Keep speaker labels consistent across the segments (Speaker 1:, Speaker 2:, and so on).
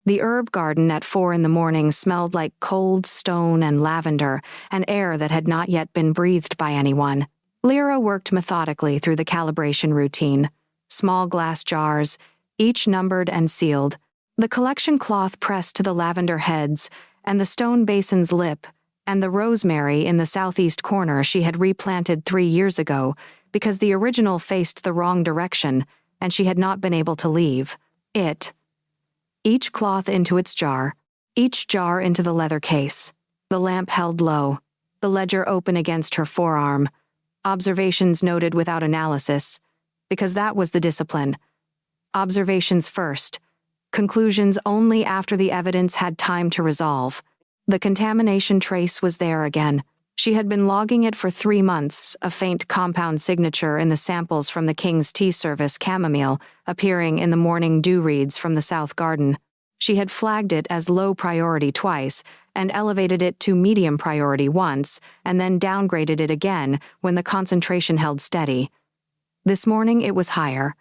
Speaker 1: The herb garden at 4 in the morning smelled like cold stone and lavender, an air that had not yet been breathed by anyone. Lyra worked methodically through the calibration routine. Small glass jars, each numbered and sealed. The collection cloth pressed to the lavender heads, and the stone basin's lip, and the rosemary in the southeast corner she had replanted 3 years ago because the original faced the wrong direction, and she had not been able to leave it. Each cloth into its jar, each jar into the leather case. The lamp held low, the ledger open against her forearm. Observations noted without analysis, because that was the discipline. Observations first, conclusions only after the evidence had time to resolve. The contamination trace was there again. She had been logging it for 3 months, a faint compound signature in the samples from the King's tea service chamomile, appearing in the morning dew reeds from the South Garden. She had flagged it as low priority twice, and elevated it to medium priority once, and then downgraded it again when the concentration held steady. This morning it was higher.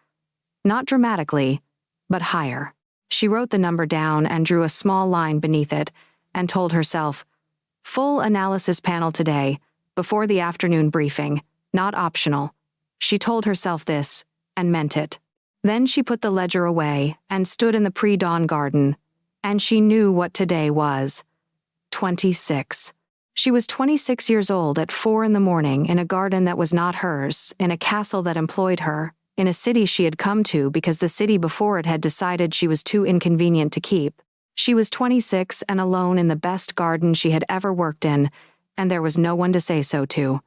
Speaker 1: Not dramatically, but higher. She wrote the number down and drew a small line beneath it, and told herself, full analysis panel today, before the afternoon briefing, not optional. She told herself this, and meant it. Then she put the ledger away and stood in the pre-dawn garden, and she knew what today was. 26. She was 26 years old at 4 in the morning in a garden that was not hers, in a castle that employed her, in a city she had come to because the city before it had decided she was too inconvenient to keep. She was 26 and alone in the best garden she had ever worked in, and there was no one to say so to.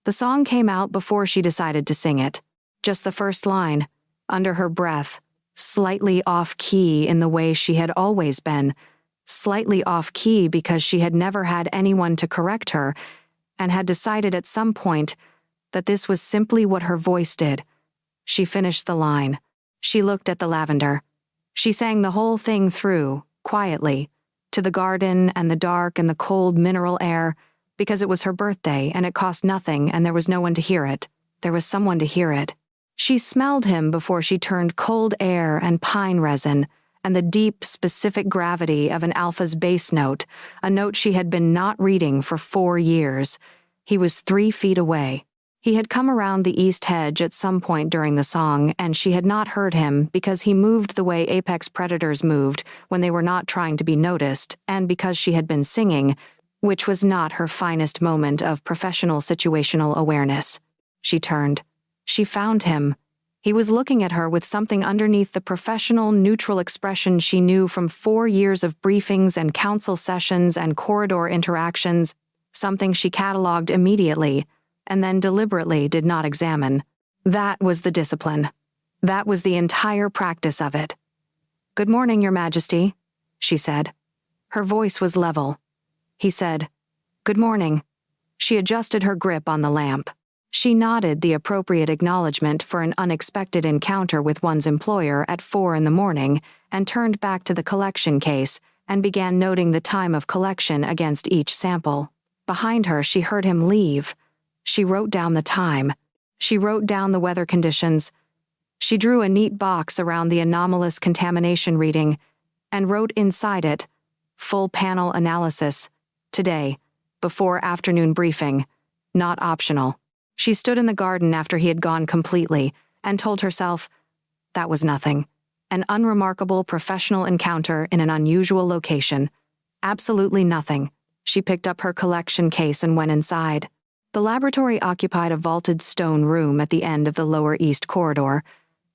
Speaker 1: The song came out before she decided to sing it. Just the first line, under her breath, slightly off-key in the way she had always been, slightly off-key because she had never had anyone to correct her, and had decided at some point that this was simply what her voice did. She finished the line. She looked at the lavender. She sang the whole thing through, quietly, to the garden and the dark and the cold mineral air, because it was her birthday and it cost nothing and there was no one to hear it. There was someone to hear it. She smelled him before she turned cold air and pine resin, and the deep, specific gravity of an alpha's bass note, a note she had been not reading for 4 years. He was 3 feet away. He had come around the east hedge at some point during the song, and she had not heard him because he moved the way apex predators moved when they were not trying to be noticed, and because she had been singing, which was not her finest moment of professional situational awareness. She turned. She found him. He was looking at her with something underneath the professional, neutral expression she knew from 4 years of briefings and council sessions and corridor interactions, something she cataloged immediately, and then deliberately did not examine. That was the discipline. That was the entire practice of it. "Good morning, Your Majesty," she said. Her voice was level. He said, "Good morning." She adjusted her grip on the lamp. She nodded the appropriate acknowledgement for an unexpected encounter with one's employer at 4 in the morning and turned back to the collection case and began noting the time of collection against each sample. Behind her, she heard him leave. She wrote down the time. She wrote down the weather conditions. She drew a neat box around the anomalous contamination reading and wrote inside it, "Full panel analysis. Today, before afternoon briefing. Not optional." She stood in the garden after he had gone completely and told herself, that was nothing. An unremarkable professional encounter in an unusual location. Absolutely nothing. She picked up her collection case and went inside. The laboratory occupied a vaulted stone room at the end of the lower east corridor.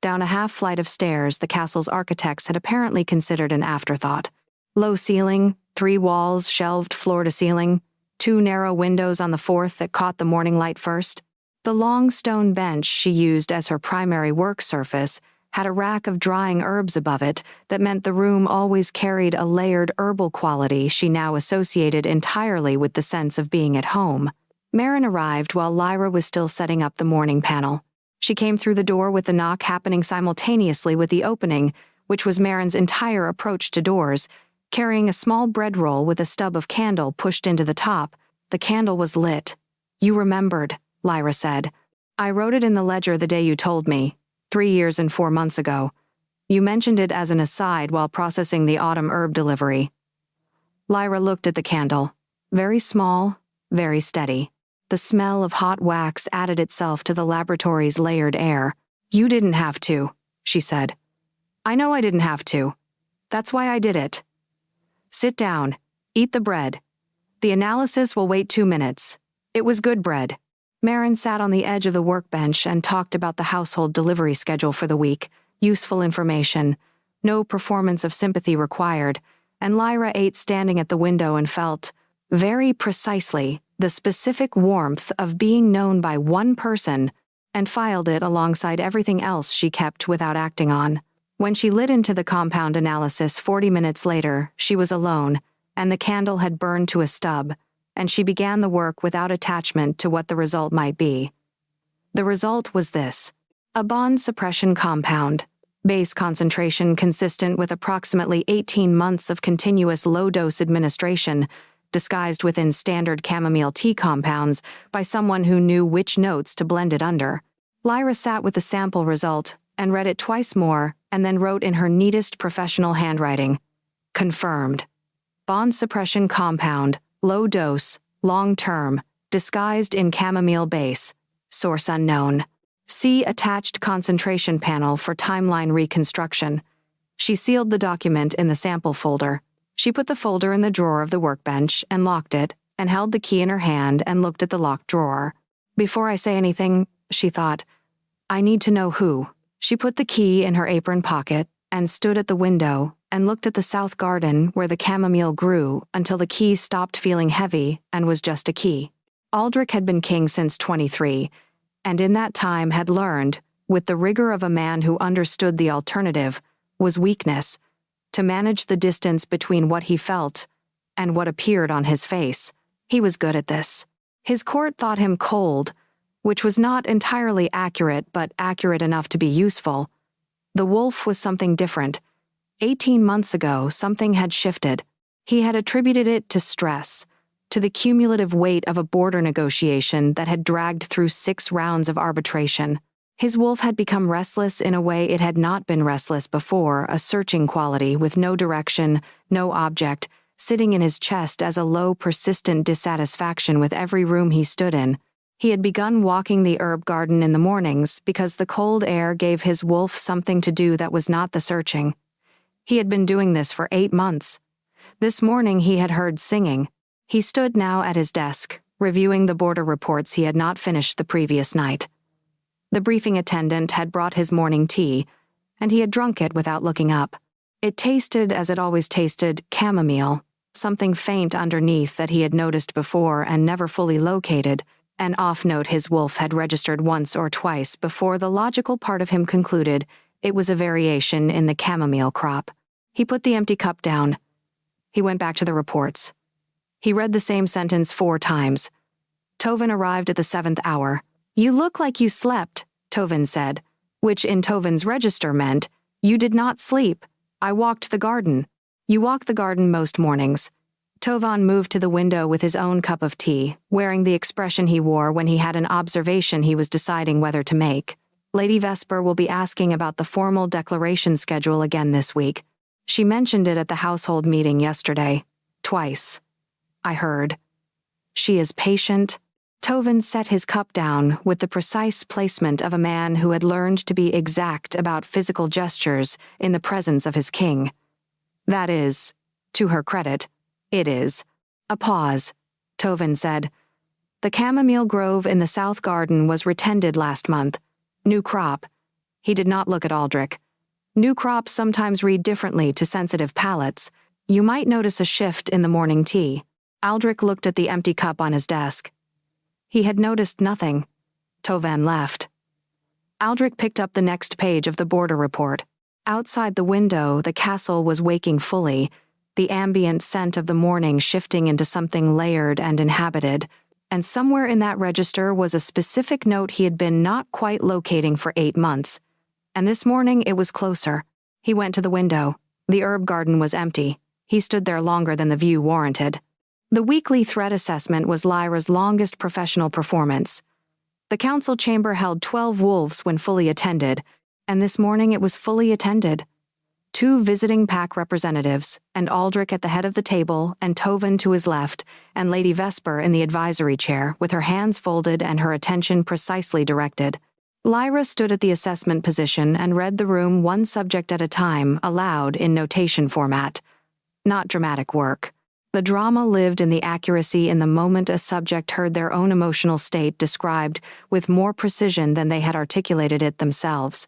Speaker 1: Down a half flight of stairs the castle's architects had apparently considered an afterthought. Low ceiling, 3 walls shelved floor to ceiling, 2 narrow windows on the 4th that caught the morning light first. The long stone bench she used as her primary work surface had a rack of drying herbs above it that meant the room always carried a layered herbal quality she now associated entirely with the sense of being at home. Marin arrived while Lyra was still setting up the morning panel. She came through the door with the knock happening simultaneously with the opening, which was Marin's entire approach to doors, carrying a small bread roll with a stub of candle pushed into the top. The candle was lit. "You remembered," Lyra said. "I wrote it in the ledger the day you told me, 3 years and 4 months ago. You mentioned it as an aside while processing the autumn herb delivery. Lyra looked at the candle. Very small, very steady. The smell of hot wax added itself to the laboratory's layered air. You didn't have to, she said. I know I didn't have to. That's why I did it. Sit down. Eat the bread. The analysis will wait 2 minutes. It was good bread. Marin sat on the edge of the workbench and talked about the household delivery schedule for the week. Useful information. No performance of sympathy required. And Lyra ate standing at the window and felt, very precisely, the specific warmth of being known by one person, and filed it alongside everything else she kept without acting on. When she lit into the compound analysis 40 minutes later, she was alone, and the candle had burned to a stub, and she began the work without attachment to what the result might be. The result was this: a bond suppression compound, base concentration consistent with approximately 18 months of continuous low-dose administration, disguised within standard chamomile tea compounds by someone who knew which notes to blend it under. Lyra sat with the sample result and read it twice more, and then wrote in her neatest professional handwriting, confirmed. Bond suppression compound, low dose, long term, disguised in chamomile base, source unknown. See attached concentration panel for timeline reconstruction. She sealed the document in the sample folder. She put the folder in the drawer of the workbench and locked it, and held the key in her hand and looked at the locked drawer. Before I say anything, she thought, I need to know who. She put the key in her apron pocket and stood at the window and looked at the south garden where the chamomile grew until the key stopped feeling heavy and was just a key. Aldrich had been king since 23, and in that time had learned, with the rigor of a man who understood the alternative, was weakness, to manage the distance between what he felt and what appeared on his face. He was good at this. His court thought him cold, which was not entirely accurate but accurate enough to be useful. The wolf was something different. 18 months ago, something had shifted. He had attributed it to stress, to the cumulative weight of a border negotiation that had dragged through 6 rounds of arbitration. His wolf had become restless in a way it had not been restless before, a searching quality with no direction, no object, sitting in his chest as a low, persistent dissatisfaction with every room he stood in. He had begun walking the herb garden in the mornings because the cold air gave his wolf something to do that was not the searching. He had been doing this for 8 months. This morning he had heard singing. He stood now at his desk, reviewing the border reports he had not finished the previous night. The briefing attendant had brought his morning tea, and he had drunk it without looking up. It tasted, as it always tasted, chamomile, something faint underneath that he had noticed before and never fully located, an off-note his wolf had registered once or twice before the logical part of him concluded it was a variation in the chamomile crop. He put the empty cup down. He went back to the reports. He read the same sentence 4 times. Tovin arrived at the 7th hour. You look like you slept, Tovin said, which in Tovin's register meant, you did not sleep. I walked the garden. You walk the garden most mornings. Tovan moved to the window with his own cup of tea, wearing the expression he wore when he had an observation he was deciding whether to make. Lady Vesper will be asking about the formal declaration schedule again this week. She mentioned it at the household meeting yesterday. Twice. I heard. She is patient. Tovin set his cup down with the precise placement of a man who had learned to be exact about physical gestures in the presence of his king. That is, to her credit, it is. A pause. Tovin said. The chamomile grove in the south garden was retended last month. New crop. He did not look at Aldrich. New crops sometimes read differently to sensitive palates. You might notice a shift in the morning tea. Aldrich looked at the empty cup on his desk. He had noticed nothing. Tovin left. Aldrich picked up the next page of the border report. Outside the window, the castle was waking fully, the ambient scent of the morning shifting into something layered and inhabited, and somewhere in that register was a specific note he had been not quite locating for 8 months. And this morning it was closer. He went to the window. The herb garden was empty. He stood there longer than the view warranted. The weekly threat assessment was Lyra's longest professional performance. The council chamber held 12 wolves when fully attended, and this morning it was fully attended. 2 visiting pack representatives, and Aldrich at the head of the table, and Tovin to his left, and Lady Vesper in the advisory chair, with her hands folded and her attention precisely directed. Lyra stood at the assessment position and read the room one subject at a time, aloud in notation format. Not dramatic work. The drama lived in the accuracy in the moment a subject heard their own emotional state described with more precision than they had articulated it themselves.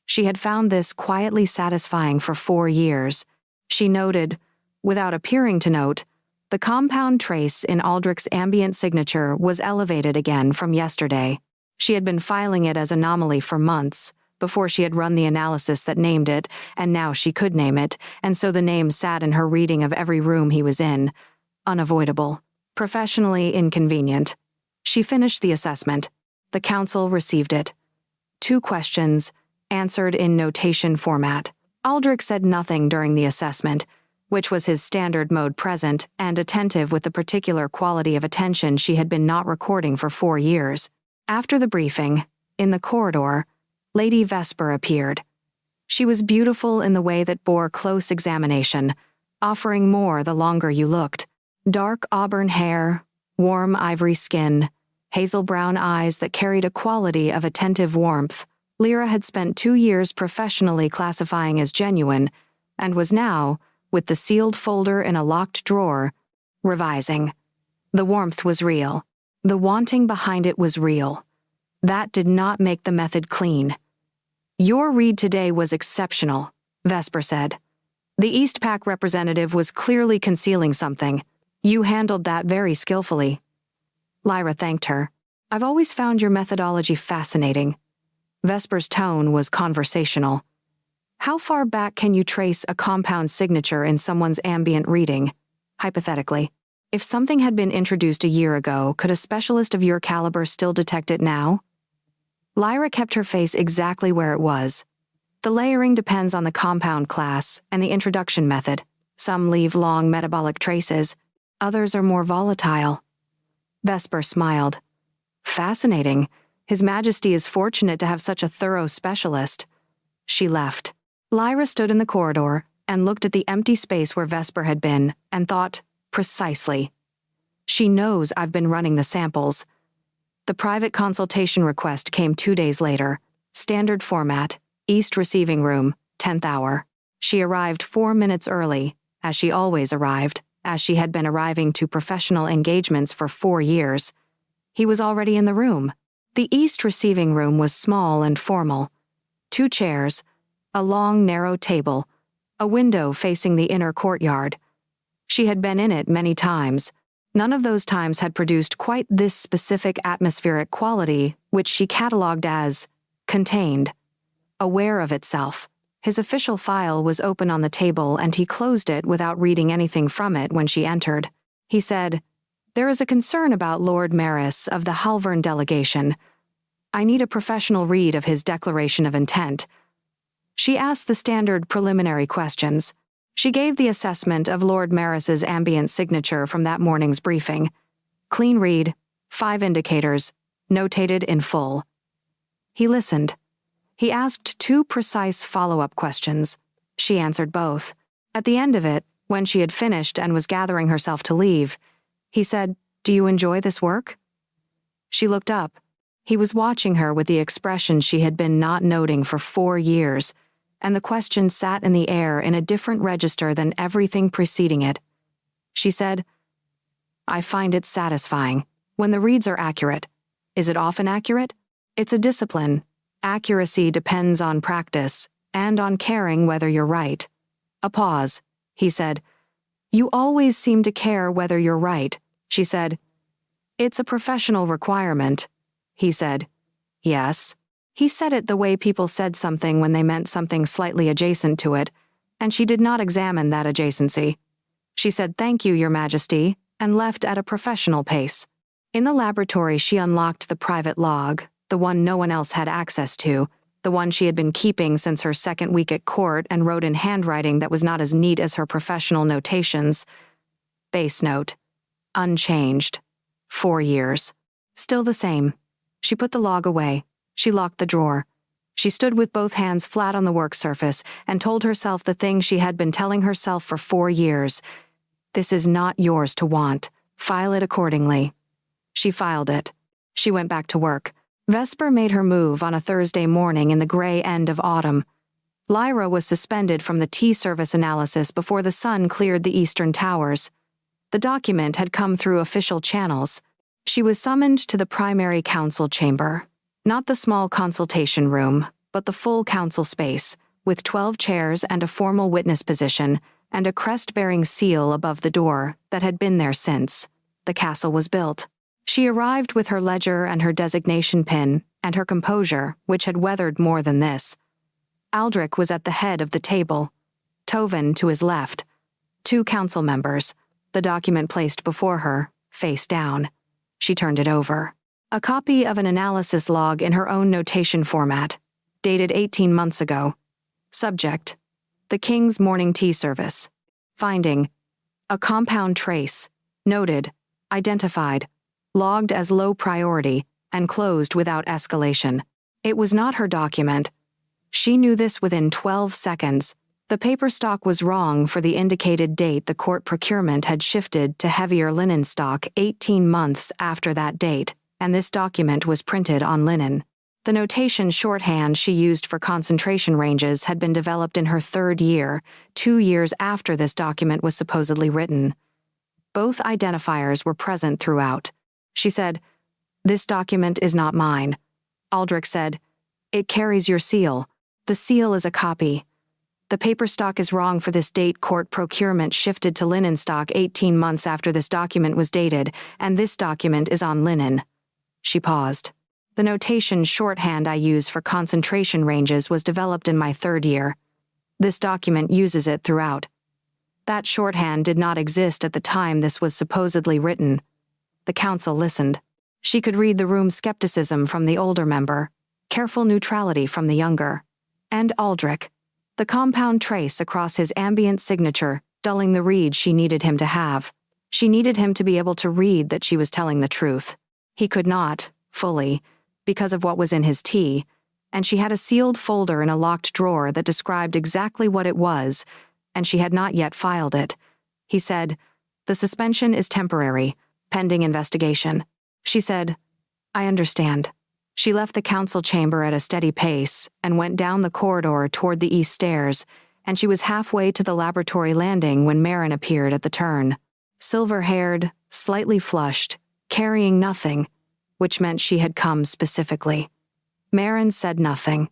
Speaker 1: She had found this quietly satisfying for 4 years. She noted, without appearing to note, the compound trace in Aldrich's ambient signature was elevated again from yesterday. She had been filing it as anomaly for months, before she had run the analysis that named it, and now she could name it, and so the name sat in her reading of every room he was in. Unavoidable. Professionally inconvenient. She finished the assessment. The council received it. 2 questions, answered in notation format. Aldrich said nothing during the assessment, which was his standard mode present and attentive with the particular quality of attention she had been not recording for 4 years. After the briefing, in the corridor, Lady Vesper appeared. She was beautiful in the way that bore close examination, offering more the longer you looked. Dark auburn hair, warm ivory skin, hazel brown eyes that carried a quality of attentive warmth. Lyra had spent 2 years professionally classifying as genuine, and was now, with the sealed folder in a locked drawer, revising. The warmth was real. The wanting behind it was real. That did not make the method clean. Your read today was exceptional, Vesper said. The East Pack representative was clearly concealing something. You handled that very skillfully. Lyra thanked her. I've always found your methodology fascinating. Vesper's tone was conversational. How far back can you trace a compound signature in someone's ambient reading? Hypothetically, if something had been introduced a year ago, could a specialist of your caliber still detect it now? Lyra kept her face exactly where it was. The layering depends on the compound class and the introduction method. Some leave long metabolic traces, others are more volatile. Vesper smiled. Fascinating. His Majesty is fortunate to have such a thorough specialist. She left. Lyra stood in the corridor and looked at the empty space where Vesper had been and thought, precisely. She knows I've been running the samples. The private consultation request came 2 days later. Standard format, East Receiving Room, 10th hour. She arrived 4 minutes early, as she always arrived, as she had been arriving to professional engagements for 4 years. He was already in the room. The East Receiving Room was small and formal. 2 chairs, a long, narrow table, a window facing the inner courtyard. She had been in it many times. None of those times had produced quite this specific atmospheric quality, which she catalogued as contained, aware of itself. His official file was open on the table and he closed it without reading anything from it when she entered. He said, There is a concern about Lord Maris of the Halvern delegation. I need a professional read of his declaration of intent. She asked the standard preliminary questions. She gave the assessment of Lord Maris's ambient signature from that morning's briefing. Clean read, 5 indicators, notated in full. He listened. He asked 2 precise follow-up questions. She answered both. At the end of it, when she had finished and was gathering herself to leave, he said, Do you enjoy this work? She looked up. He was watching her with the expression she had been not noting for 4 years, and the question sat in the air in a different register than everything preceding it. She said, I find it satisfying. When the reads are accurate. Is it often accurate? It's a discipline. Accuracy depends on practice, and on caring whether you're right. A pause. He said, You always seem to care whether you're right. She said, It's a professional requirement. He said, Yes. He said it the way people said something when they meant something slightly adjacent to it, and she did not examine that adjacency. She said, Thank you, Your Majesty, and left at a professional pace. In the laboratory, she unlocked the private log, the one no one else had access to, the one she had been keeping since her second week at court, and wrote in handwriting that was not as neat as her professional notations. Base note. Unchanged. 4 years. Still the same. She put the log away. She locked the drawer. She stood with both hands flat on the work surface and told herself the thing she had been telling herself for 4 years. This is not yours to want. File it accordingly. She filed it. She went back to work. Vesper made her move on a Thursday morning in the gray end of autumn. Lyra was suspended from the tea service analysis before the sun cleared the eastern towers. The document had come through official channels. She was summoned to the primary council chamber. Not the small consultation room, but the full council space, with 12 chairs and a formal witness position, and a crest-bearing seal above the door that had been there since the castle was built. She arrived with her ledger and her designation pin, and her composure, which had weathered more than this. Aldrich was at the head of the table. Tovin to his left. 2 council members. The document placed before her, face down. She turned it over. A copy of an analysis log in her own notation format, dated 18 months ago. Subject: the King's morning tea service. Finding: a compound trace. Noted. Identified. Logged as low priority, and closed without escalation. It was not her document. She knew this within 12 seconds. The paper stock was wrong for the indicated date. The court procurement had shifted to heavier linen stock 18 months after that date, and this document was printed on linen. The notation shorthand she used for concentration ranges had been developed in her 3rd year, 2 years after this document was supposedly written. Both identifiers were present throughout. She said, "This document is not mine." Aldrich said, "It carries your seal. The seal is a copy. The paper stock is wrong for this date. Court procurement shifted to linen stock 18 months after this document was dated, and this document is on linen." She paused. "The notation shorthand I use for concentration ranges was developed in my 3rd year. This document uses it throughout. That shorthand did not exist at the time this was supposedly written." The council listened. She could read the room's skepticism from the older member, careful neutrality from the younger. And Aldrich. The compound trace across his ambient signature, dulling the read she needed him to have. She needed him to be able to read that she was telling the truth. He could not, fully, because of what was in his tea, and she had a sealed folder in a locked drawer that described exactly what it was, and she had not yet filed it. He said, "The suspension is temporary, pending investigation." She said, "I understand." She left the council chamber at a steady pace and went down the corridor toward the east stairs, and she was halfway to the laboratory landing when Marin appeared at the turn. Silver-haired, slightly flushed, carrying nothing, which meant she had come specifically. Marin said nothing.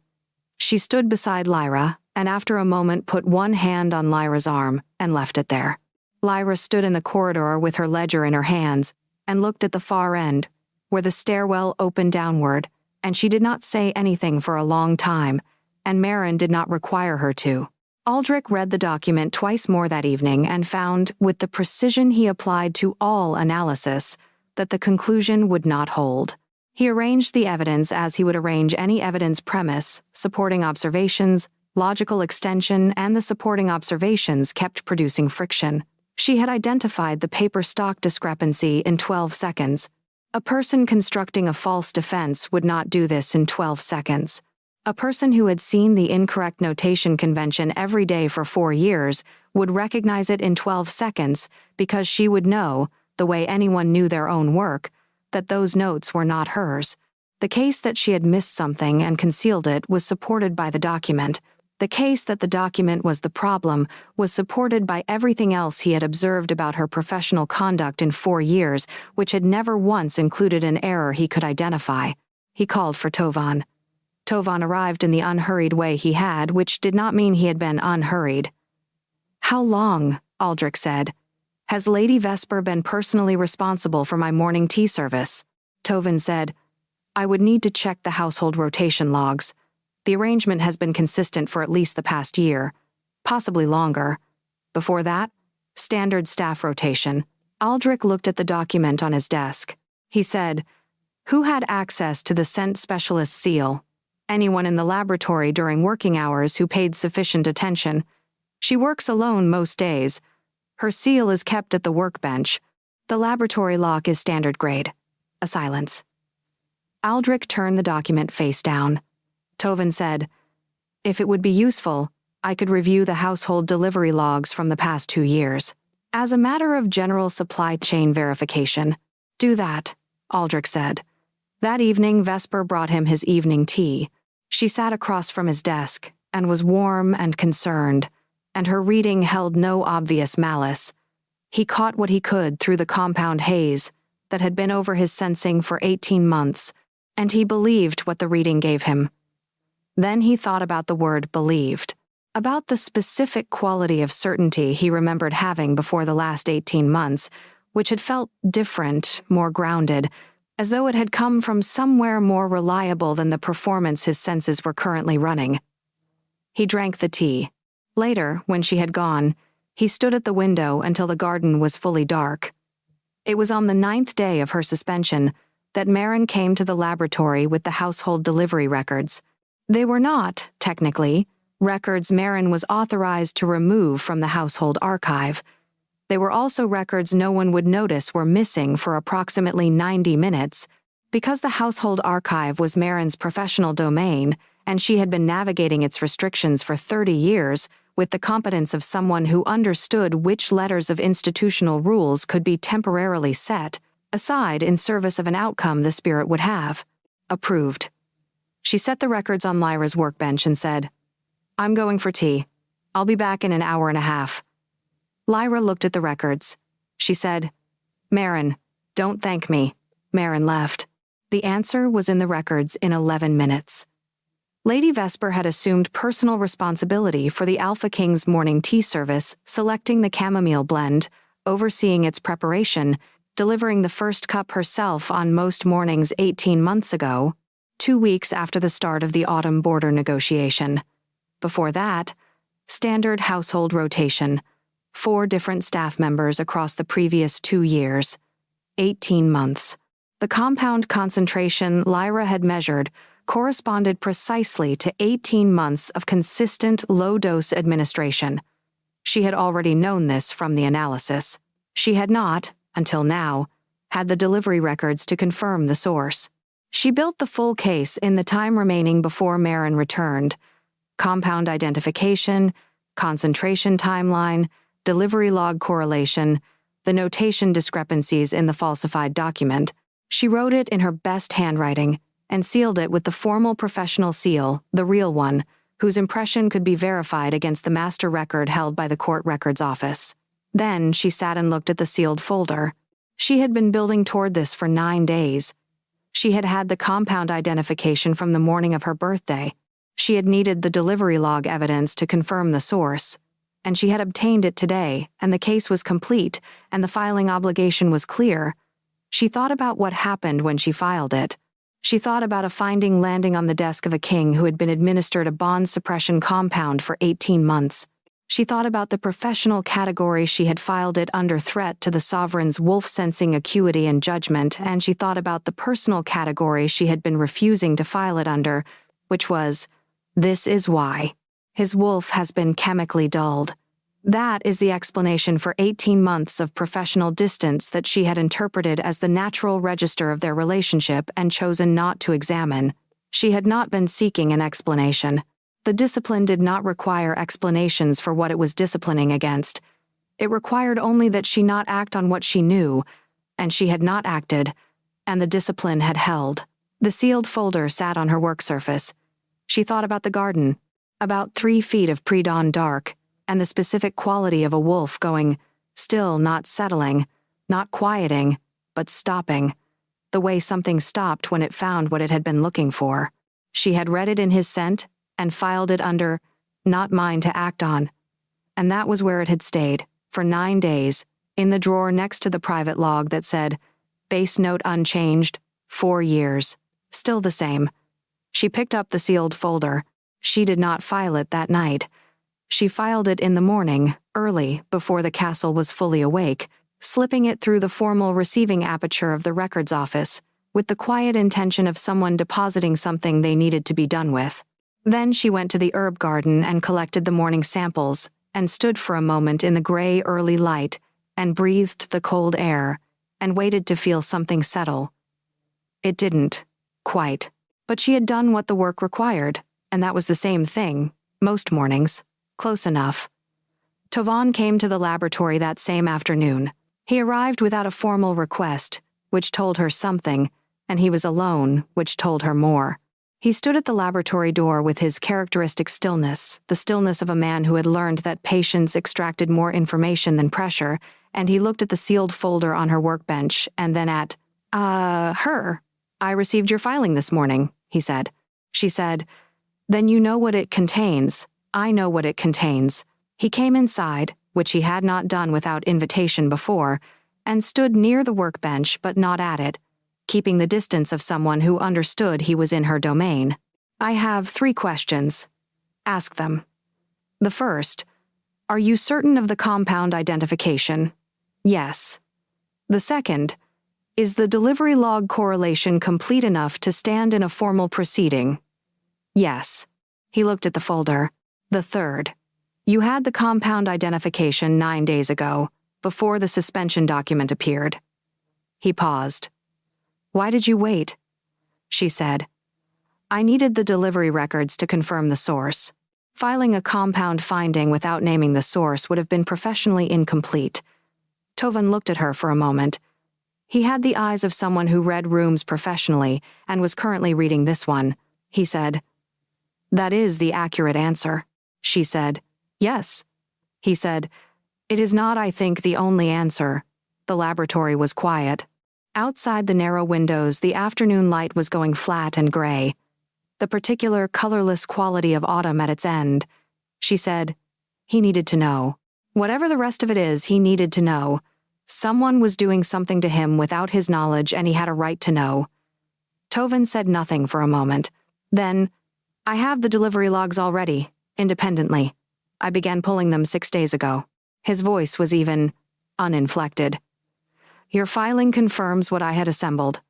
Speaker 1: She stood beside Lyra, and after a moment put one hand on Lyra's arm and left it there. Lyra stood in the corridor with her ledger in her hands and looked at the far end, where the stairwell opened downward, and she did not say anything for a long time, and Marin did not require her to. Aldrich read the document twice more that evening and found, with the precision he applied to all analysis, that the conclusion would not hold. He arranged the evidence as he would arrange any evidence premise, supporting observations, logical extension, and the supporting observations kept producing friction. She had identified the paper stock discrepancy in 12 seconds. A person constructing a false defense would not do this in 12 seconds. A person who had seen the incorrect notation convention every day for 4 years would recognize it in 12 seconds because she would know, the way anyone knew their own work, that those notes were not hers. The case that she had missed something and concealed it was supported by the document. The case that the document was the problem was supported by everything else he had observed about her professional conduct in 4 years, which had never once included an error he could identify. He called for Tovin. Tovin arrived in the unhurried way he had, which did not mean he had been unhurried. "How long," Aldrich said, "has Lady Vesper been personally responsible for my morning tea service?" Tovin said, "I would need to check the household rotation logs. The arrangement has been consistent for at least the past year, possibly longer. Before that, standard staff rotation." Aldrich looked at the document on his desk. He said, "Who had access to the scent specialist seal?" "Anyone in the laboratory during working hours who paid sufficient attention. She works alone most days. Her seal is kept at the workbench. The laboratory lock is standard grade." A silence. Aldrich turned the document face down. Tovin said, "If it would be useful, I could review the household delivery logs from the past 2 years. As a matter of general supply chain verification." "Do that," Aldrich said. That evening, Vesper brought him his evening tea. She sat across from his desk and was warm and concerned, and her reading held no obvious malice. He caught what he could through the compound haze that had been over his sensing for 18 months, and he believed what the reading gave him. Then he thought about the word believed, about the specific quality of certainty he remembered having before the last 18 months, which had felt different, more grounded, as though it had come from somewhere more reliable than the performance his senses were currently running. He drank the tea. Later, when she had gone, he stood at the window until the garden was fully dark. It was on the 9th day of her suspension that Marin came to the laboratory with the household delivery records. They were not, technically, records Marin was authorized to remove from the household archive. They were also records no one would notice were missing for approximately 90 minutes, because the household archive was Marin's professional domain, and she had been navigating its restrictions for 30 years with the competence of someone who understood which letters of institutional rules could be temporarily set aside in service of an outcome the spirit would have. Approved. She set the records on Lyra's workbench and said, "I'm going for tea. I'll be back in an hour and a half." Lyra looked at the records. She said, "Marin, don't thank me." Marin left. The answer was in the records in 11 minutes. Lady Vesper had assumed personal responsibility for the Alpha King's morning tea service, selecting the chamomile blend, overseeing its preparation, delivering the first cup herself on most mornings 18 months ago, 2 weeks after the start of the autumn border negotiation. Before that, standard household rotation, 4 different staff members across the previous 2 years, 18 months. The compound concentration Lyra had measured corresponded precisely to 18 months of consistent low-dose administration. She had already known this from the analysis. She had not, until now, had the delivery records to confirm the source. She built the full case in the time remaining before Marin returned. Compound identification, concentration timeline, delivery log correlation, the notation discrepancies in the falsified document. She wrote it in her best handwriting and sealed it with the formal professional seal, the real one, whose impression could be verified against the master record held by the court records office. Then she sat and looked at the sealed folder. She had been building toward this for 9 days. She had had the compound identification from the morning of her birthday. She had needed the delivery log evidence to confirm the source, and she had obtained it today, and the case was complete, and the filing obligation was clear. She thought about what happened when she filed it. She thought about a finding landing on the desk of a king who had been administered a bond suppression compound for 18 months. She thought about the professional category she had filed it under threat to the sovereign's wolf-sensing acuity and judgment, and she thought about the personal category she had been refusing to file it under, which was, "This is why. His wolf has been chemically dulled." That is the explanation for 18 months of professional distance that she had interpreted as the natural register of their relationship and chosen not to examine. She had not been seeking an explanation. The discipline did not require explanations for what it was disciplining against. It required only that she not act on what she knew, and she had not acted, and the discipline had held. The sealed folder sat on her work surface. She thought about the garden, about 3 feet of pre-dawn dark, and the specific quality of a wolf going, still not settling, not quieting, but stopping, the way something stopped when it found what it had been looking for. She had read it in his scent and filed it under, "Not mine to act on." And that was where it had stayed, for 9 days, in the drawer next to the private log that said, "Base note unchanged, 4 years." Still the same. She picked up the sealed folder. She did not file it that night. She filed it in the morning, early, before the castle was fully awake, slipping it through the formal receiving aperture of the records office, with the quiet intention of someone depositing something they needed to be done with. Then she went to the herb garden and collected the morning samples, and stood for a moment in the gray early light, and breathed the cold air, and waited to feel something settle. It didn't, quite. But she had done what the work required, and that was the same thing, most mornings. Close enough. Tovan came to the laboratory that same afternoon. He arrived without a formal request, which told her something, and he was alone, which told her more. He stood at the laboratory door with his characteristic stillness, the stillness of a man who had learned that patience extracted more information than pressure, and he looked at the sealed folder on her workbench and then at, her. "I received your filing this morning," he said. She said, "Then you know what it contains. I know what it contains." He came inside, which he had not done without invitation before, and stood near the workbench but not at it, keeping the distance of someone who understood he was in her domain. "I have 3 questions. Ask them. The first, are you certain of the compound identification? Yes. The second, is the delivery log correlation complete enough to stand in a formal proceeding? Yes." He looked at the folder. "The third, you had the compound identification 9 days ago, before the suspension document appeared." He paused. "Why did you wait?" She said, "I needed the delivery records to confirm the source. Filing a compound finding without naming the source would have been professionally incomplete." Tovan looked at her for a moment. He had the eyes of someone who read rooms professionally and was currently reading this one. He said, "That is the accurate answer." She said, "Yes." He said, "It is not, I think, the only answer." The laboratory was quiet. Outside the narrow windows, the afternoon light was going flat and gray, the particular colorless quality of autumn at its end. She said, "He needed to know. Whatever the rest of it is, he needed to know. Someone was doing something to him without his knowledge, and he had a right to know." Tovan said nothing for a moment. Then, "I have the delivery logs already, independently. I began pulling them 6 days ago." His voice was even uninflected. "Your filing confirms what I had assembled.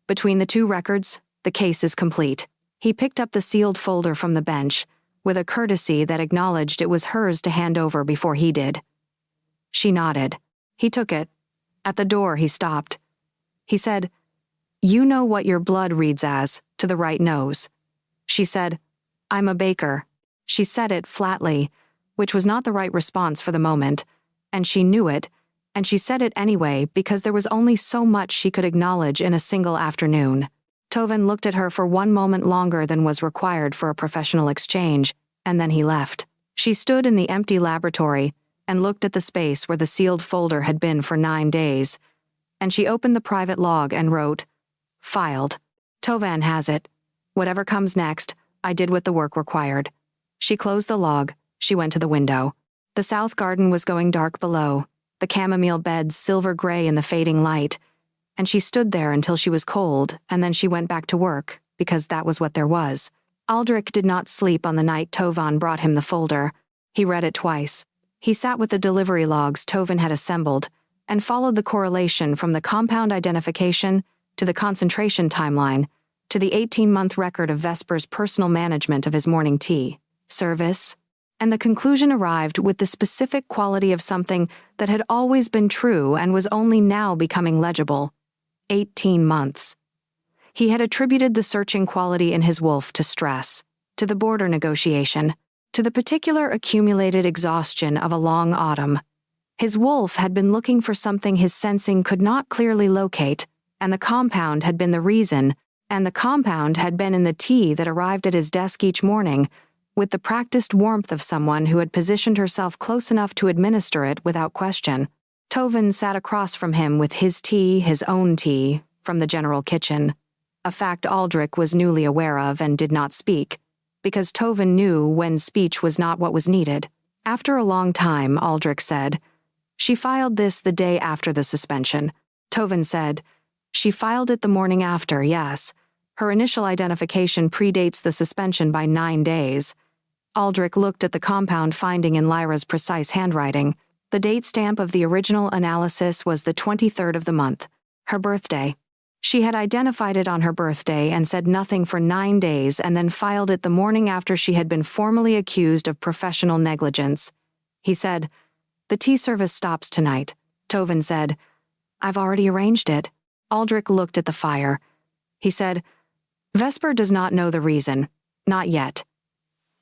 Speaker 1: Between the 2 records, the case is complete." He picked up the sealed folder from the bench, with a courtesy that acknowledged it was hers to hand over before he did. She nodded. He took it. At the door, he stopped. He said, "You know what your blood reads as, to the right nose." She said, "I'm a baker." She said it flatly, which was not the right response for the moment, and she knew it, and she said it anyway because there was only so much she could acknowledge in a single afternoon. Tovan looked at her for 1 moment longer than was required for a professional exchange, and then he left. She stood in the empty laboratory and looked at the space where the sealed folder had been for 9 days, and she opened the private log and wrote, "Filed. Tovan has it. Whatever comes next, I did what the work required." She closed the log. She went to the window. The south garden was going dark below, the chamomile beds silver gray in the fading light, and she stood there until she was cold, and then she went back to work, because that was what there was. Aldrich did not sleep on the night Tovan brought him the folder. He read it twice. He sat with the delivery logs Tovan had assembled, and followed the correlation from the compound identification to the concentration timeline, to the 18-month record of Vesper's personal management of his morning tea, service, and the conclusion arrived with the specific quality of something that had always been true and was only now becoming legible. 18 months. He had attributed the searching quality in his wolf to stress, to the border negotiation, to the particular accumulated exhaustion of a long autumn. His wolf had been looking for something his sensing could not clearly locate, and the compound had been the reason, and the compound had been in the tea that arrived at his desk each morning, with the practiced warmth of someone who had positioned herself close enough to administer it without question. Tovan sat across from him with his tea, his own tea, from the general kitchen, a fact Aldrich was newly aware of and did not speak, because Tovan knew when speech was not what was needed. After a long time, Aldrich said, "She filed this the day after the suspension." Tovan said, "She filed it the morning after, yes. Her initial identification predates the suspension by 9 days." Aldrich looked at the compound finding in Lyra's precise handwriting. The date stamp of the original analysis was the 23rd of the month, her birthday. She had identified it on her birthday and said nothing for 9 days and then filed it the morning after she had been formally accused of professional negligence. He said, "The tea service stops tonight." Tovan said, "I've already arranged it." Aldrich looked at the fire. He said, Vesper does not know the reason. Not yet.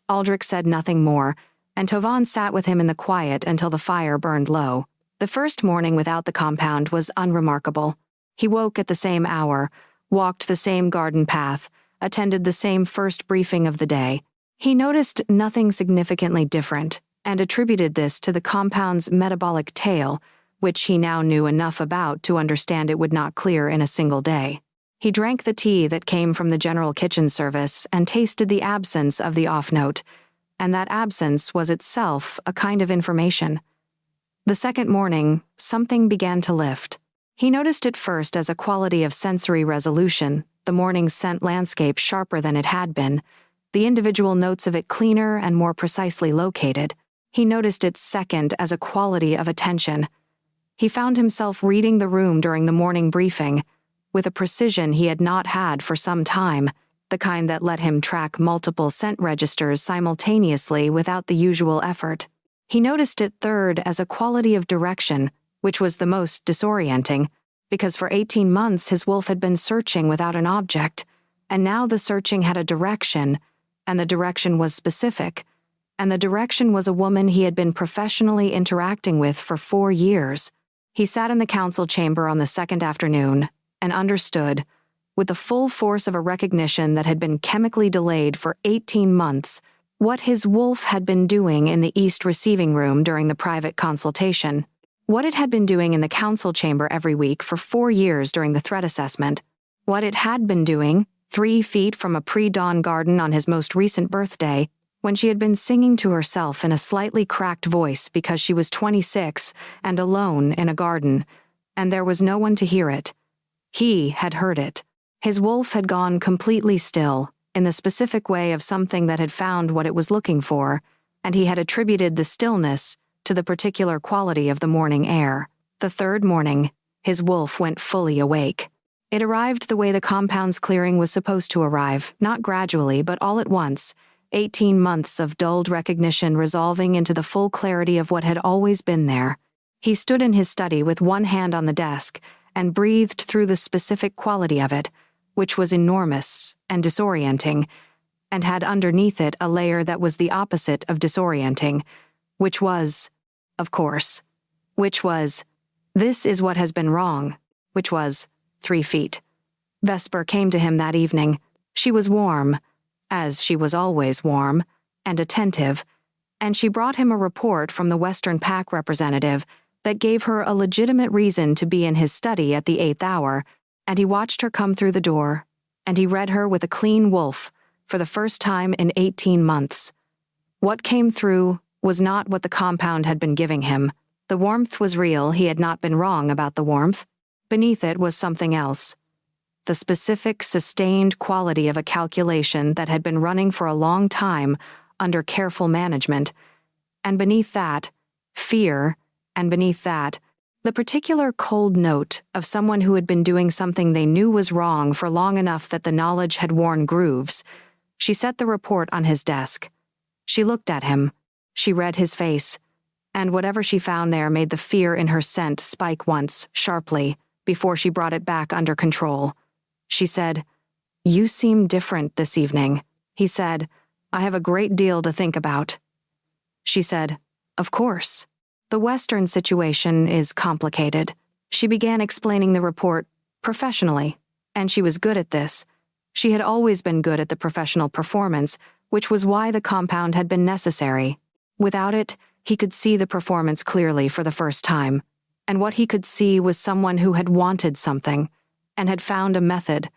Speaker 1: Aldrich said nothing more, and Tovan sat with him in the quiet until the fire burned low. The first morning without the compound was unremarkable. He woke at the same hour, walked the same garden path, attended the same first briefing of the day. He noticed nothing significantly different, and attributed this to the compound's metabolic tail, which he now knew enough about to understand it would not clear in a single day. He drank the tea that came from the general kitchen service and tasted the absence of the off-note, and that absence was itself a kind of information. The second morning, something began to lift. He noticed it first as a quality of sensory resolution, the morning's scent landscape sharper than it had been, the individual notes of it cleaner and more precisely located. He noticed it second as a quality of attention. He found himself reading the room during the morning briefing, with a precision he had not had for some time, the kind that let him track multiple scent registers simultaneously without the usual effort. He noticed it third as a quality of direction, which was the most disorienting, because for 18 months his wolf had been searching without an object, and now the searching had a direction, and the direction was specific, and the direction was a woman he had been professionally interacting with for 4 years. He sat in the council chamber on the second afternoon, and understood, with the full force of a recognition that had been chemically delayed for 18 months, what his wolf had been doing in the East receiving room during the private consultation, what it had been doing in the council chamber every week for 4 years during the threat assessment, what it had been doing 3 feet from a pre-dawn garden on his most recent birthday, when she had been singing to herself in a slightly cracked voice because she was 26 and alone in a garden, and there was no one to hear it. He had heard it. His wolf had gone completely still, in the specific way of something that had found what it was looking for, and he had attributed the stillness to the particular quality of the morning air. The third morning, his wolf went fully awake. It arrived the way the compound's clearing was supposed to arrive, not gradually, but all at once, 18 months of dulled recognition resolving into the full clarity of what had always been there. He stood in his study with one hand on the desk, and breathed through the specific quality of it, which was enormous and disorienting, and had underneath it a layer that was the opposite of disorienting, which was, of course, this is what has been wrong, which was 3 feet. Vesper came to him that evening. She was warm, as she was always warm, and attentive, and she brought him a report from the Western Pack representative that gave her a legitimate reason to be in his study at the 8th hour, and he watched her come through the door, and he read her with a clean wolf for the first time in 18 months. What came through was not what the compound had been giving him. The warmth was real, he had not been wrong about the warmth. Beneath it was something else. The specific, sustained quality of a calculation that had been running for a long time under careful management, and beneath that, fear, and beneath that, the particular cold note of someone who had been doing something they knew was wrong for long enough that the knowledge had worn grooves. She set the report on his desk. She looked at him. She read his face, and whatever she found there made the fear in her scent spike once, sharply, before she brought it back under control. She said, "You seem different this evening." He said, "I have a great deal to think about." She said, "Of course. The Western situation is complicated." She began explaining the report professionally, and she was good at this. She had always been good at the professional performance, which was why the compound had been necessary. Without it, he could see the performance clearly for the first time, and what he could see was someone who had wanted something, and had found a method,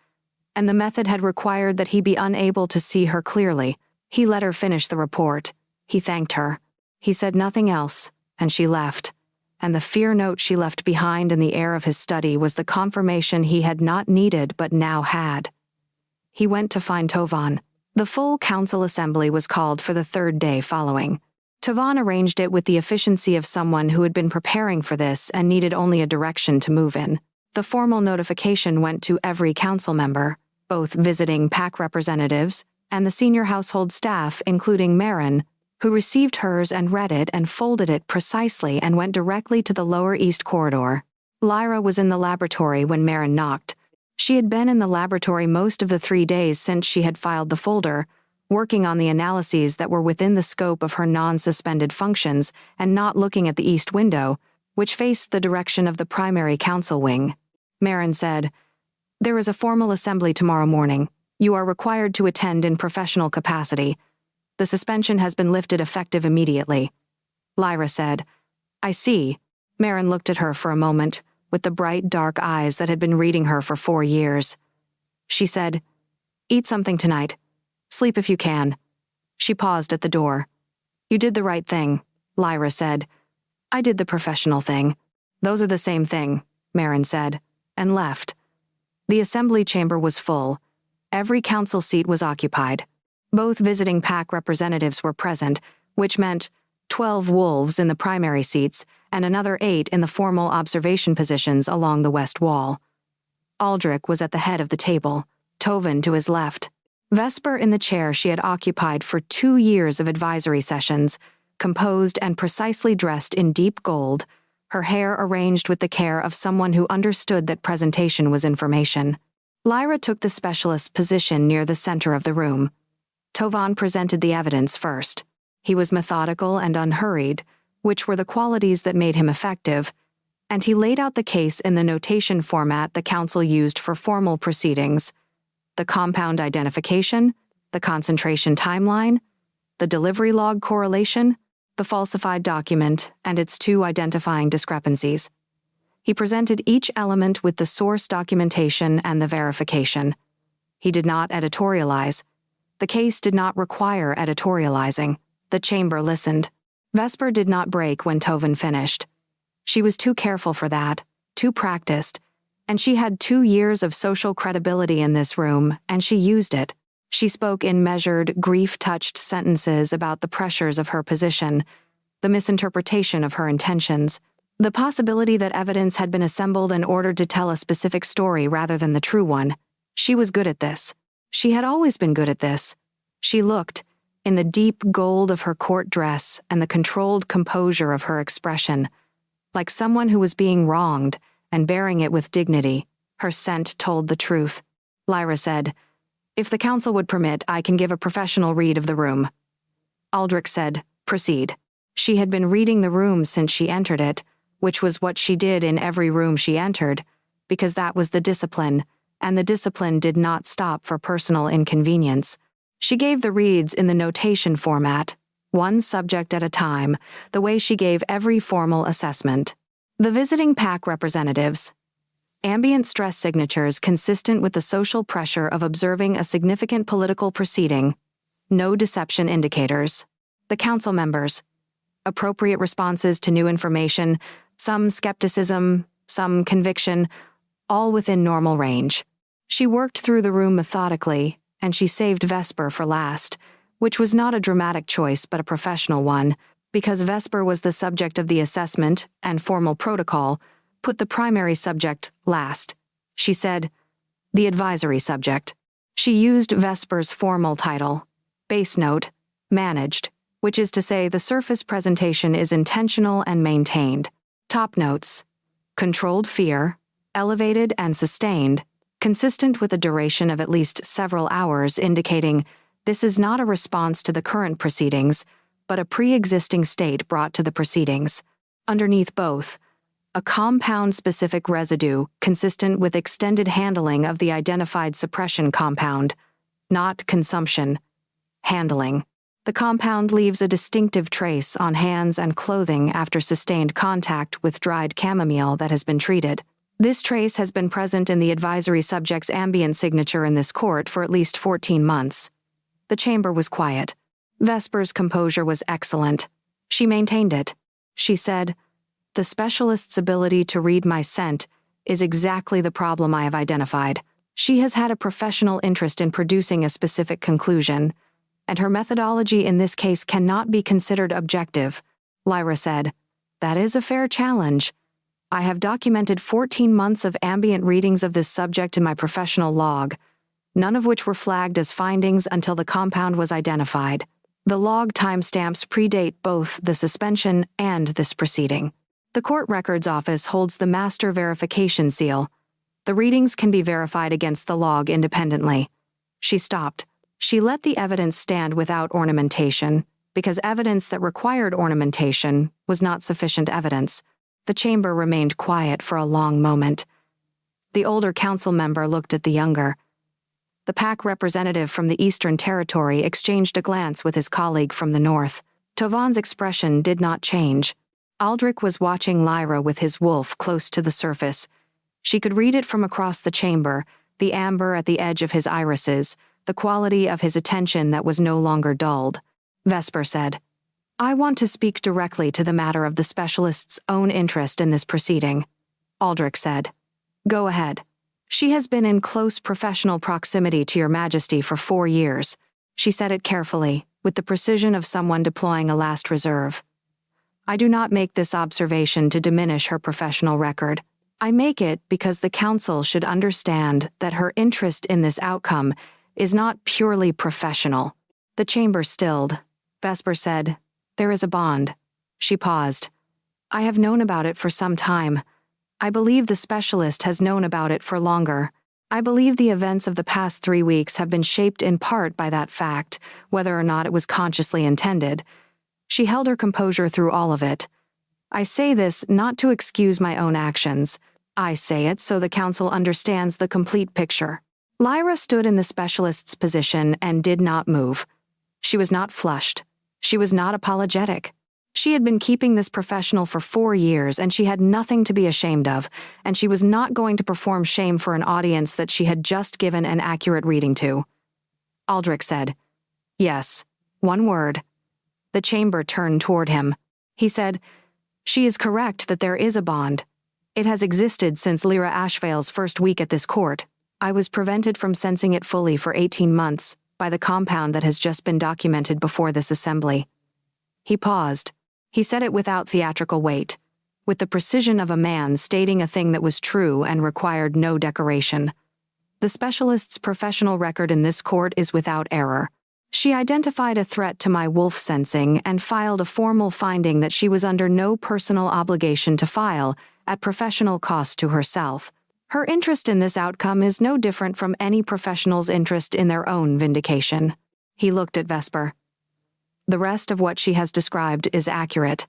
Speaker 1: and the method had required that he be unable to see her clearly. He let her finish the report. He thanked her. He said nothing else, and she left, and the fear note she left behind in the air of his study was the confirmation he had not needed but now had. He went to find Tovan. The full council assembly was called for the third day following. Tovan arranged it with the efficiency of someone who had been preparing for this and needed only a direction to move in. The formal notification went to every council member, both visiting pack representatives and the senior household staff, including Marin, who received hers and read it and folded it precisely and went directly to the lower east corridor. Lyra was in the laboratory when Marin knocked. She had been in the laboratory most of the 3 days since she had filed the folder, working on the analyses that were within the scope of her non-suspended functions and not looking at the east window, which faced the direction of the primary council wing. Marin said, "There is a formal assembly tomorrow morning. You are required to attend in professional capacity. The suspension has been lifted effective immediately." Lyra said, "I see." Marin looked at her for a moment, with the bright, dark eyes that had been reading her for 4 years. She said, "Eat something tonight. Sleep if you can." She paused at the door. "You did the right thing," Lyra said. "I did the professional thing." "Those are the same thing," Marin said, and left. The assembly chamber was full. Every council seat was occupied. Both visiting pack representatives were present, which meant 12 wolves in the primary seats and another 8 in the formal observation positions along the west wall. Aldrich was at the head of the table, Tovin to his left. Vesper in the chair she had occupied for 2 years of advisory sessions, composed and precisely dressed in deep gold, her hair arranged with the care of someone who understood that presentation was information. Lyra took the specialist's position near the center of the room. Tovan presented the evidence first. He was methodical and unhurried, which were the qualities that made him effective, and he laid out the case in the notation format the council used for formal proceedings: the compound identification, the concentration timeline, the delivery log correlation, the falsified document, and its 2 identifying discrepancies. He presented each element with the source documentation and the verification. He did not editorialize. The case did not require editorializing. The chamber listened. Vesper did not break when Tovin finished. She was too careful for that, too practiced, and she had 2 years of social credibility in this room, and she used it. She spoke in measured, grief-touched sentences about the pressures of her position, the misinterpretation of her intentions, the possibility that evidence had been assembled and ordered to tell a specific story rather than the true one. She was good at this. She had always been good at this. She looked, in the deep gold of her court dress and the controlled composure of her expression, like someone who was being wronged and bearing it with dignity. Her scent told the truth. Lyra said, "If the council would permit, I can give a professional read of the room." Aldrich said, "Proceed." She had been reading the room since she entered it, which was what she did in every room she entered, because that was the discipline, and the discipline did not stop for personal inconvenience. She gave the reads in the notation format, 1 subject at a time, the way she gave every formal assessment. The visiting pack representatives. Ambient stress signatures consistent with the social pressure of observing a significant political proceeding. No deception indicators. The council members. Appropriate responses to new information, some skepticism, some conviction, all within normal range. She worked through the room methodically, and she saved Vesper for last, which was not a dramatic choice but a professional one, because Vesper was the subject of the assessment and formal protocol, put the primary subject last. She said, "The advisory subject." She used Vesper's formal title, base note, managed, which is to say the surface presentation is intentional and maintained. Top notes, controlled fear, elevated and sustained, consistent with a duration of at least several hours, indicating this is not a response to the current proceedings, but a pre-existing state brought to the proceedings. Underneath both, a compound-specific residue consistent with extended handling of the identified suppression compound, not consumption, handling. The compound leaves a distinctive trace on hands and clothing after sustained contact with dried chamomile that has been treated. This trace has been present in the advisory subject's ambient signature in this court for at least 14 months. The chamber was quiet. Vesper's composure was excellent. She maintained it. She said, "The specialist's ability to read my scent is exactly the problem I have identified. She has had a professional interest in producing a specific conclusion, and her methodology in this case cannot be considered objective." Lyra said, "That is a fair challenge. I have documented 14 months of ambient readings of this subject in my professional log, none of which were flagged as findings until the compound was identified. The log timestamps predate both the suspension and this proceeding. The Court Records Office holds the master verification seal. The readings can be verified against the log independently. She stopped. She let the evidence stand without ornamentation, because evidence that required ornamentation was not sufficient evidence. The chamber remained quiet for a long moment. The older council member looked at the younger. The pack representative from the Eastern Territory exchanged a glance with his colleague from the North. Tovan's expression did not change. Aldrich was watching Lyra with his wolf close to the surface. She could read it from across the chamber, the amber at the edge of his irises, the quality of his attention that was no longer dulled. Vesper said, "I want to speak directly to the matter of the specialist's own interest in this proceeding." Aldrich said, "Go ahead. She has been in close professional proximity to Your Majesty for 4 years." She said it carefully, with the precision of someone deploying a last reserve. "I do not make this observation to diminish her professional record. I make it because the Council should understand that her interest in this outcome is not purely professional." The chamber stilled. Vesper said, "There is a bond." She paused. "I have known about it for some time. I believe the specialist has known about it for longer. I believe the events of the past 3 weeks have been shaped in part by that fact, whether or not it was consciously intended." She held her composure through all of it. "I say this not to excuse my own actions. I say it so the Council understands the complete picture." Lyra stood in the specialist's position and did not move. She was not flushed. She was not apologetic. She had been keeping this professional for 4 years, and she had nothing to be ashamed of, and she was not going to perform shame for an audience that she had just given an accurate reading to. Aldrich said, "Yes, 1 word." The chamber turned toward him. He said, "She is correct that there is a bond. It has existed since Lyra Ashvale's first week at this court. I was prevented from sensing it fully for 18 months by the compound that has just been documented before this assembly." He paused. He said it without theatrical weight, with the precision of a man stating a thing that was true and required no decoration. The specialist's professional record in this court is without error. She identified a threat to my wolf sensing and filed a formal finding that she was under no personal obligation to file, at professional cost to herself. Her interest in this outcome is no different from any professional's interest in their own vindication. He looked at Vesper. "The rest of what she has described is accurate,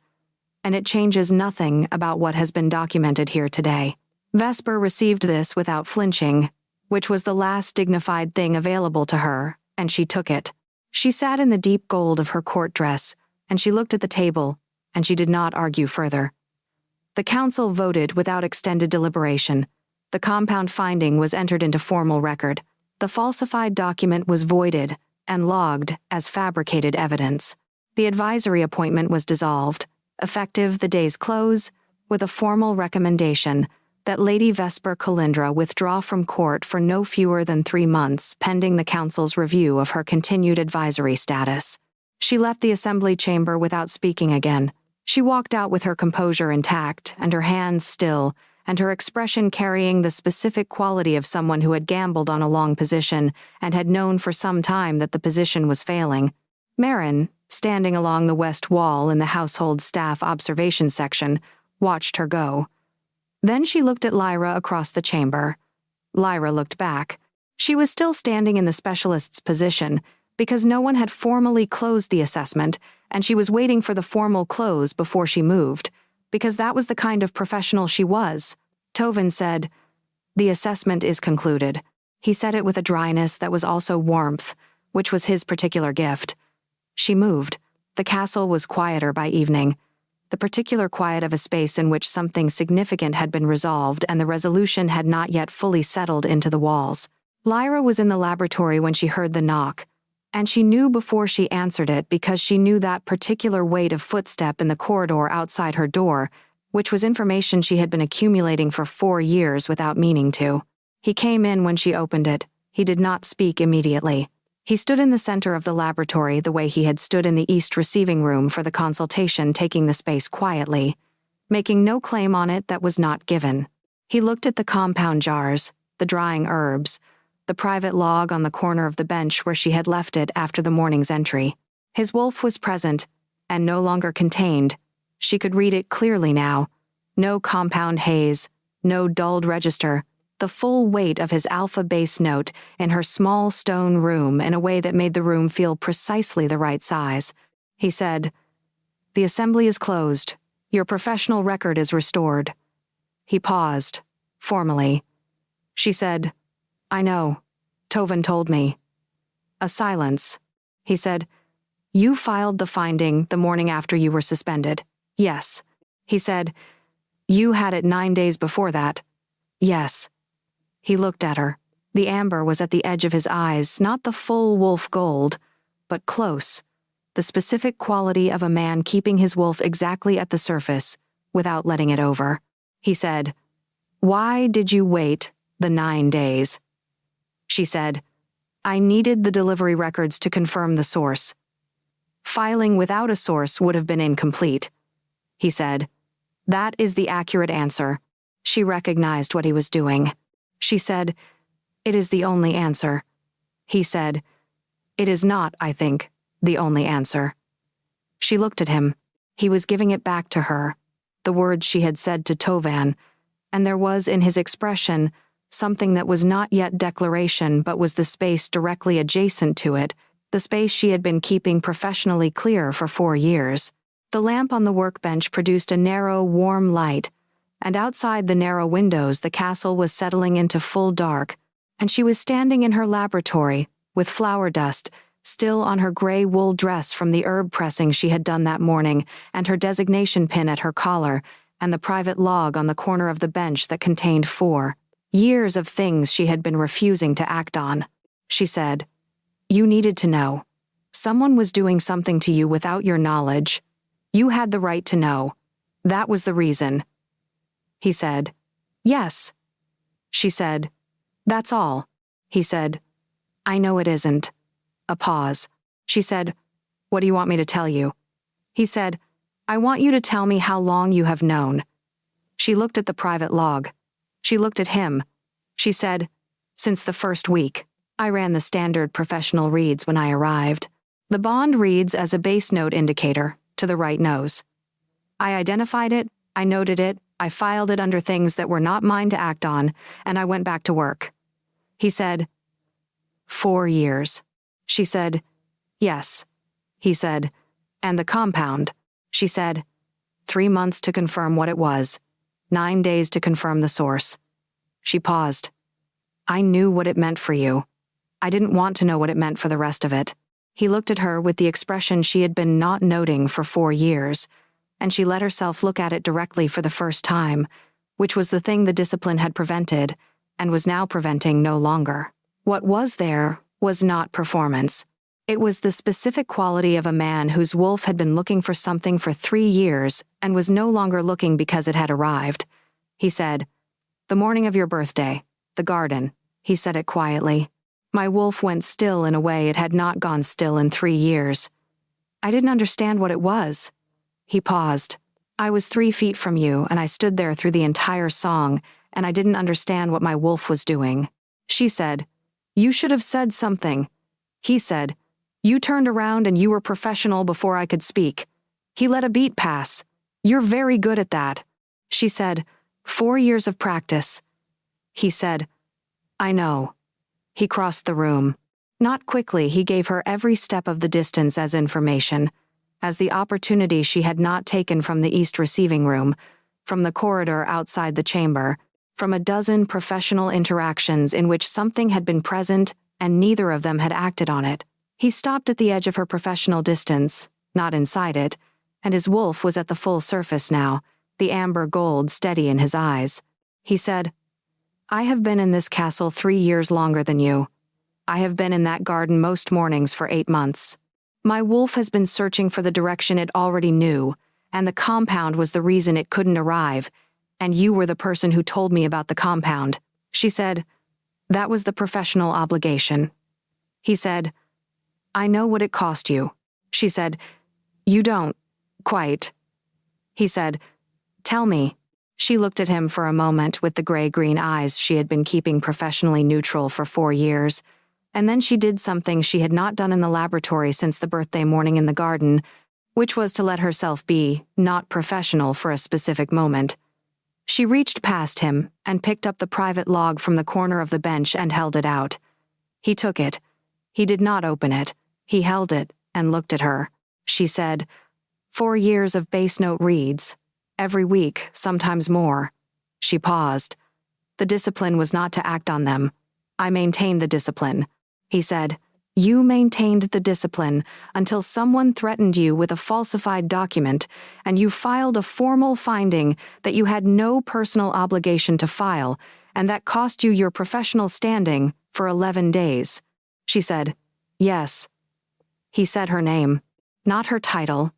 Speaker 1: and it changes nothing about what has been documented here today." Vesper received this without flinching, which was the last dignified thing available to her, and she took it. She sat in the deep gold of her court dress, and she looked at the table, and she did not argue further. The Council voted without extended deliberation. The compound finding was entered into formal record. The falsified document was voided and logged as fabricated evidence. The advisory appointment was dissolved, effective the day's close, with a formal recommendation that Lady Vesper Calindra withdraw from court for no fewer than 3 months pending the Council's review of her continued advisory status. She left the assembly chamber without speaking again. She walked out with her composure intact and her hands still, and her expression carrying the specific quality of someone who had gambled on a long position and had known for some time that the position was failing. Marin, standing along the west wall in the household staff observation section, watched her go. Then she looked at Lyra across the chamber. Lyra looked back. She was still standing in the specialist's position because no one had formally closed the assessment, and she was waiting for the formal close before she moved, because that was the kind of professional she was. Tovan said, "The assessment is concluded." He said it with a dryness that was also warmth, which was his particular gift. She moved. The castle was quieter by evening, the particular quiet of a space in which something significant had been resolved and the resolution had not yet fully settled into the walls. Lyra was in the laboratory when she heard the knock, and she knew before she answered it because she knew that particular weight of footstep in the corridor outside her door, which was information she had been accumulating for 4 years without meaning to. He came in when she opened it. He did not speak immediately. He stood in the center of the laboratory the way he had stood in the east receiving room for the consultation, taking the space quietly, making no claim on it that was not given. He looked at the compound jars, the drying herbs, the private log on the corner of the bench where she had left it after the morning's entry. His wolf was present, and no longer contained. She could read it clearly now. No compound haze, no dulled register, the full weight of his alpha bass note in her small stone room in a way that made the room feel precisely the right size. He said, "The assembly is closed. Your professional record is restored." He paused, formally. She said, "I know. Tovan told me." A silence. He said, "You filed the finding the morning after you were suspended." "Yes." He said, "You had it 9 days before that." "Yes." He looked at her. The amber was at the edge of his eyes, not the full wolf gold, but close, the specific quality of a man keeping his wolf exactly at the surface, without letting it over. He said, "Why did you wait the 9 days?" She said, "I needed the delivery records to confirm the source." Filing without a source would have been incomplete. He said, "That is the accurate answer." She recognized what he was doing. She said, "It is the only answer." He said, "It is not, I think, the only answer." She looked at him. He was giving it back to her, the words she had said to Tovan, and there was in his expression something that was not yet declaration but was the space directly adjacent to it, the space she had been keeping professionally clear for 4 years. The lamp on the workbench produced a narrow, warm light, and outside the narrow windows the castle was settling into full dark, and she was standing in her laboratory, with flower dust still on her gray wool dress from the herb pressing she had done that morning, and her designation pin at her collar, and the private log on the corner of the bench that contained 4 years of things she had been refusing to act on. She said, "You needed to know. Someone was doing something to you without your knowledge. You had the right to know. That was the reason." He said, "Yes." She said, "That's all." He said, "I know it isn't." A pause. She said, "What do you want me to tell you?" He said, "I want you to tell me how long you have known." She looked at the private log. She looked at him. She said, "Since the first week. I ran the standard professional reads when I arrived. The bond reads as a base note indicator, to the right nose. I identified it, I noted it, I filed it under things that were not mine to act on, and I went back to work." He said, 4 years. She said, "Yes." He said, "And the compound?" She said, 3 months to confirm what it was, 9 days to confirm the source." She paused. "I knew what it meant for you. I didn't want to know what it meant for the rest of it." He looked at her with the expression she had been not noting for 4 years, and she let herself look at it directly for the first time, which was the thing the discipline had prevented, and was now preventing no longer. What was there was not performance. It was the specific quality of a man whose wolf had been looking for something for 3 years and was no longer looking because it had arrived. He said, "The morning of your birthday, the garden," he said it quietly. "My wolf went still in a way it had not gone still in 3 years. I didn't understand what it was." He paused. "I was 3 feet from you, and I stood there through the entire song, and I didn't understand what my wolf was doing." She said, "You should have said something." He said, "You turned around and you were professional before I could speak." He let a beat pass. "You're very good at that." She said, 4 years of practice." He said, "I know." He crossed the room. Not quickly, he gave her every step of the distance as information, as the opportunity she had not taken from the East receiving room, from the corridor outside the chamber, from a dozen professional interactions in which something had been present and neither of them had acted on it. He stopped at the edge of her professional distance, not inside it, and his wolf was at the full surface now, the amber gold steady in his eyes. He said, "I have been in this castle 3 years longer than you. I have been in that garden most mornings for 8 months. My wolf has been searching for the direction it already knew, and the compound was the reason it couldn't arrive, and you were the person who told me about the compound." She said, "That was the professional obligation." He said, "I know what it cost you." She said, "You don't, quite." He said, "Tell me." She looked at him for a moment with the gray-green eyes she had been keeping professionally neutral for 4 years, and then she did something she had not done in the laboratory since the birthday morning in the garden, which was to let herself be not professional for a specific moment. She reached past him and picked up the private log from the corner of the bench and held it out. He took it. He did not open it. He held it and looked at her. She said, 4 years of base note reads. Every week, sometimes more. She paused. The discipline was not to act on them. I maintained the discipline. He said, you maintained the discipline until someone threatened you with a falsified document, and you filed a formal finding that you had no personal obligation to file, and that cost you your professional standing for 11 days. She said, yes. He said her name, not her title,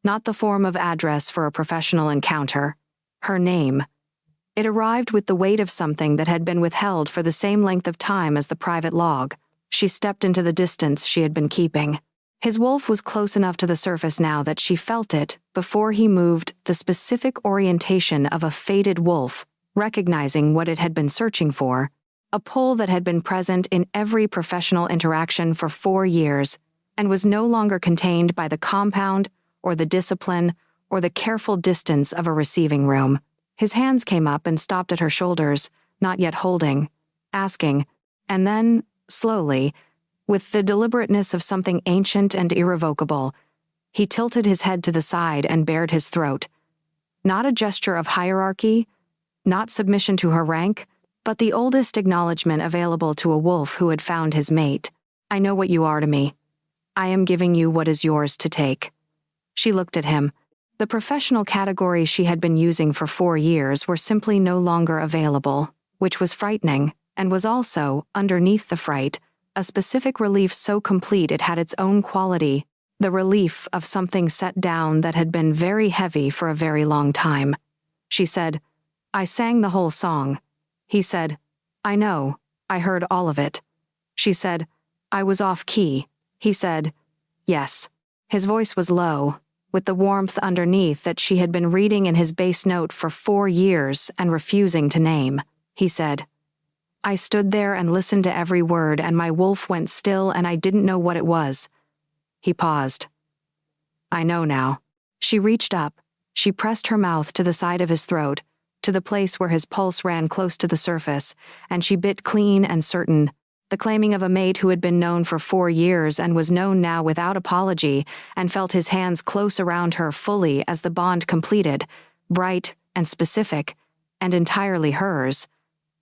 Speaker 1: not the form of address for a professional encounter. Her name. It arrived with the weight of something that had been withheld for the same length of time as the private log. She stepped into the distance she had been keeping. His wolf was close enough to the surface now that she felt it before he moved the specific orientation of a fated wolf, recognizing what it had been searching for, a pull that had been present in every professional interaction for 4 years and was no longer contained by the compound or the discipline or the careful distance of a receiving room. His hands came up and stopped at her shoulders, not yet holding, asking, and then, slowly, with the deliberateness of something ancient and irrevocable, he tilted his head to the side and bared his throat. Not a gesture of hierarchy, not submission to her rank, but the oldest acknowledgement available to a wolf who had found his mate. I know what you are to me. I am giving you what is yours to take. She looked at him. The professional categories she had been using for 4 years were simply no longer available, which was frightening, and was also, underneath the fright, a specific relief so complete it had its own quality, the relief of something set down that had been very heavy for a very long time. She said, I sang the whole song. He said, I know, I heard all of it. She said, I was off key. He said, yes. His voice was low, with the warmth underneath that she had been reading in his bass note for 4 years and refusing to name. He said, I stood there and listened to every word, and my wolf went still and I didn't know what it was. He paused. I know now. She reached up. She pressed her mouth to the side of his throat, to the place where his pulse ran close to the surface, and she bit clean and certain, the claiming of a mate who had been known for 4 years and was known now without apology, and felt his hands close around her fully as the bond completed, bright and specific, and entirely hers.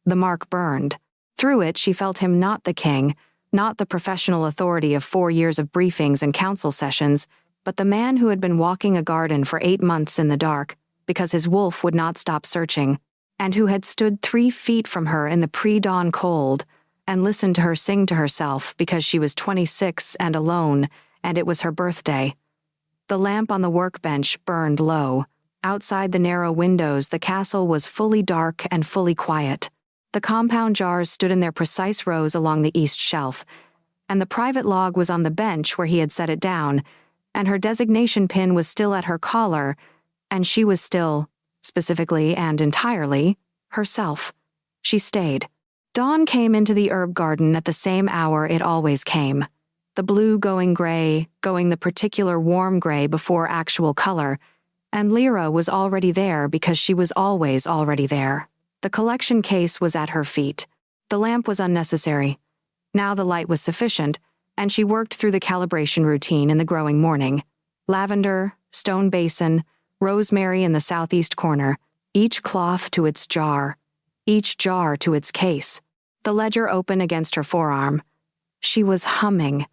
Speaker 1: The mark burned. Through it she felt him not the king, not the professional authority of 4 years of briefings and council sessions, but the man who had been walking a garden for 8 months in the dark, because his wolf would not stop searching, and who had stood 3 feet from her in the pre-dawn cold, and listened to her sing to herself because she was 26 and alone, and it was her birthday. The lamp on the workbench burned low. Outside the narrow windows, the castle was fully dark and fully quiet. The compound jars stood in their precise rows along the east shelf, and the private log was on the bench where he had set it down, and her designation pin was still at her collar, and she was still, specifically and entirely, herself. She stayed. Dawn came into the herb garden at the same hour it always came. The blue going gray, going the particular warm gray before actual color, and Lyra was already there because she was always already there. The collection case was at her feet. The lamp was unnecessary. Now the light was sufficient, and she worked through the calibration routine in the growing morning. Lavender, stone basin, rosemary in the southeast corner, each cloth to its jar, each jar to its case. The ledger open against her forearm. She was humming.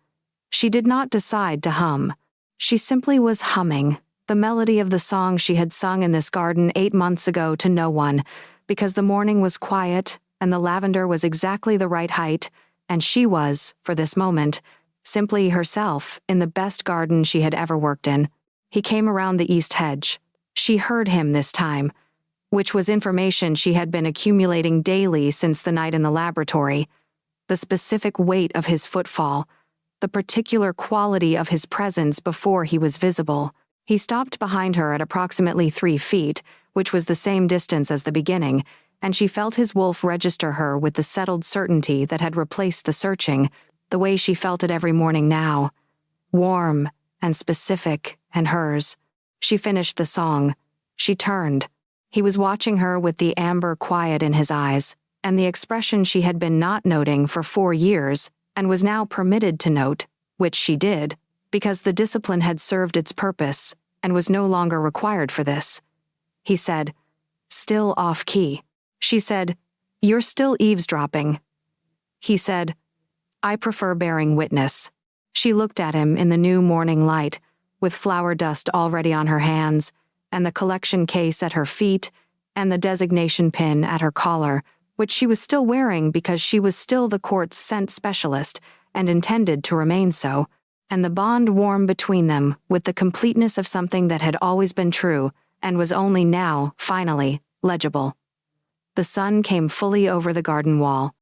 Speaker 1: She did not decide to hum. She simply was humming, the melody of the song she had sung in this garden 8 months ago to no one, because the morning was quiet and the lavender was exactly the right height, and she was, for this moment, simply herself in the best garden she had ever worked in. He came around the east hedge. She heard him this time, which was information she had been accumulating daily since the night in the laboratory. The specific weight of his footfall, the particular quality of his presence before he was visible. He stopped behind her at approximately 3 feet, which was the same distance as the beginning, and she felt his wolf register her with the settled certainty that had replaced the searching, the way she felt it every morning now. Warm and specific and hers. She finished the song. She turned. He was watching her with the amber quiet in his eyes, and the expression she had been not noting for 4 years, and was now permitted to note, which she did, because the discipline had served its purpose, and was no longer required for this. He said, "Still off-key." She said, "You're still eavesdropping." He said, "I prefer bearing witness." She looked at him in the new morning light, with flower dust already on her hands, and the collection case at her feet, and the designation pin at her collar, which she was still wearing because she was still the court's scent specialist and intended to remain so, and the bond warm between them with the completeness of something that had always been true and was only now, finally, legible. The sun came fully over the garden wall,